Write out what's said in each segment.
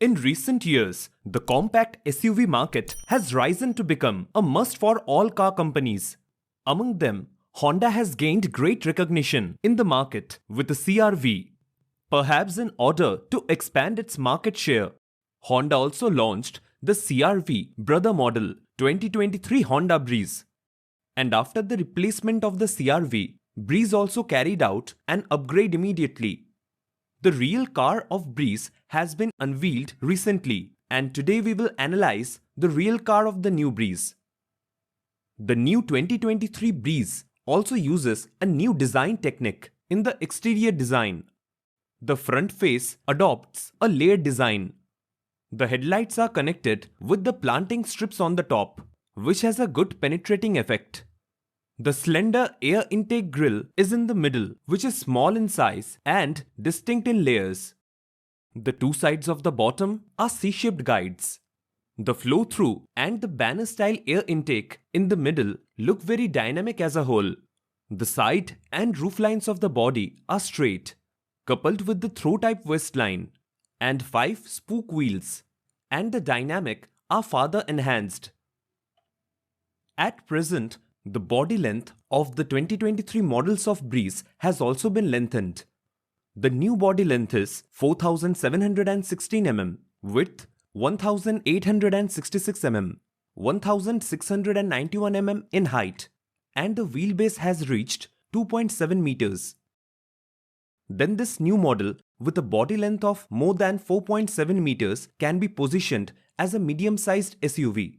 In recent years, the compact SUV market has risen to become a must for all car companies. Among them, Honda has gained great recognition in the market with the CR-V. Perhaps in order to expand its market share, Honda also launched the CR-V brother model 2023 Honda Breeze. And after the replacement of the CR-V, Breeze also carried out an upgrade immediately. The real car of Breeze has been unveiled recently, and today we will analyze the real car of the new Breeze. The new 2023 Breeze also uses a new design technique in the exterior design. The front face adopts a layered design. The headlights are connected with the planting strips on the top, which has a good penetrating effect. The slender air intake grille is in the middle, which is small in size and distinct in layers. The two sides of the bottom are C-shaped guides. The flow-through and the banner-style air intake in the middle look very dynamic as a whole. The side and roof lines of the body are straight, coupled with the throw-type waistline and 5 spoke wheels, and the dynamic are further enhanced. At present, the body length of the 2023 models of Breeze has also been lengthened. The new body length is 4716 mm, width 1866 mm, 1691 mm in height, and the wheelbase has reached 2.7 meters. Then this new model with a body length of more than 4.7 meters can be positioned as a medium-sized SUV.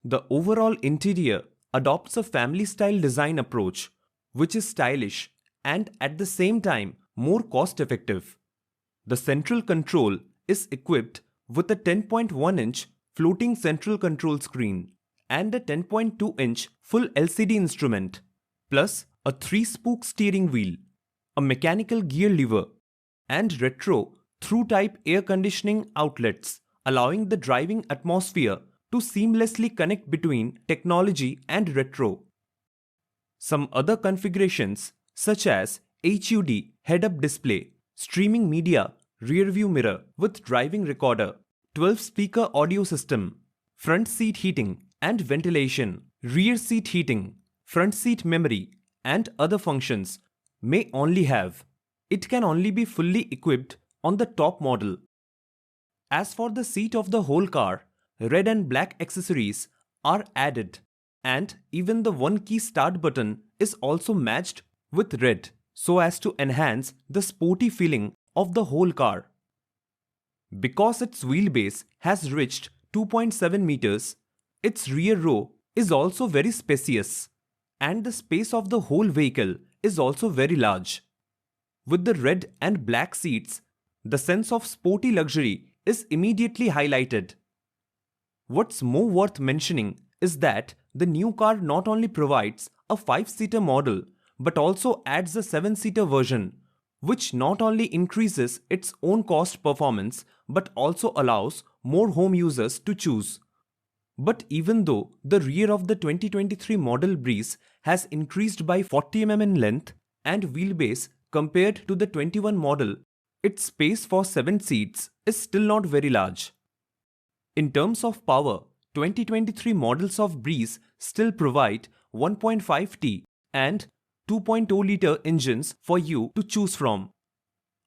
The overall interior adopts a family-style design approach, which is stylish and at the same time more cost-effective. The central control is equipped with a 10.1-inch floating central control screen and a 10.2-inch full LCD instrument, plus a 3-spoke steering wheel, a mechanical gear lever, and retro through-type air conditioning outlets, allowing the driving atmosphere to seamlessly connect between technology and retro. Some other configurations such as HUD head-up display, streaming media, rear-view mirror with driving recorder, 12-speaker audio system, front seat heating and ventilation, rear seat heating, front seat memory, and other functions may only have. It can only be fully equipped on the top model. As for the seat of the whole car, red and black accessories are added, and even the one-key start button is also matched with red so as to enhance the sporty feeling of the whole car. Because its wheelbase has reached 2.7 meters, its rear row is also very spacious, and the space of the whole vehicle is also very large. With the red and black seats, the sense of sporty luxury is immediately highlighted. What's more worth mentioning is that the new car not only provides a 5-seater model but also adds a 7-seater version, which not only increases its own cost performance but also allows more home users to choose. But even though the rear of the 2023 model Breeze has increased by 40 mm in length and wheelbase compared to the 21 model, its space for 7 seats is still not very large. In terms of power, 2023 models of Breeze still provide 1.5T and 2.0-liter engines for you to choose from.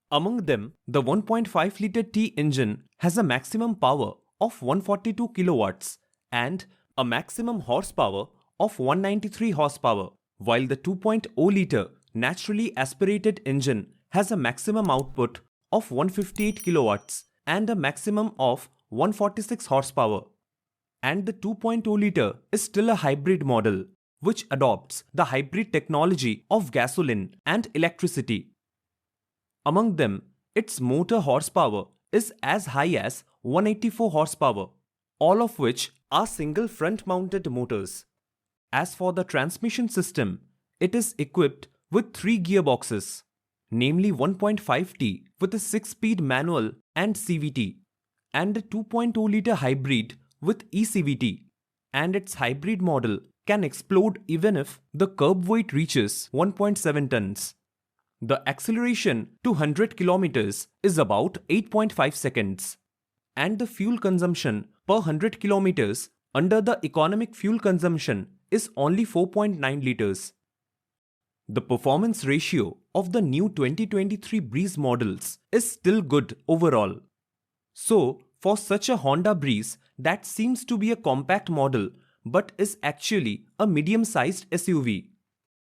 Among them, the 1.5-liter T engine has a maximum power of 142 kilowatts and a maximum horsepower of 193 horsepower, while the 2.0-liter naturally aspirated engine has a maximum output of 158 kilowatts and a maximum of 146 horsepower. And the 2.0-liter is still a hybrid model, which adopts the hybrid technology of gasoline and electricity. Among them, its motor horsepower is as high as 184 horsepower, all of which are single front-mounted motors. As for the transmission system, it is equipped with 3 gearboxes, namely 1.5T with a 6-speed manual and CVT, and a 2.0-liter hybrid with eCVT, and its hybrid model can explode even if the curb weight reaches 1.7 tons. The acceleration to 100 km is about 8.5 seconds, and the fuel consumption per 100 km under the economic fuel consumption is only 4.9 liters. The performance ratio of the new 2023 Breeze models is still good overall. So, for such a Honda Breeze that seems to be a compact model but is actually a medium-sized SUV,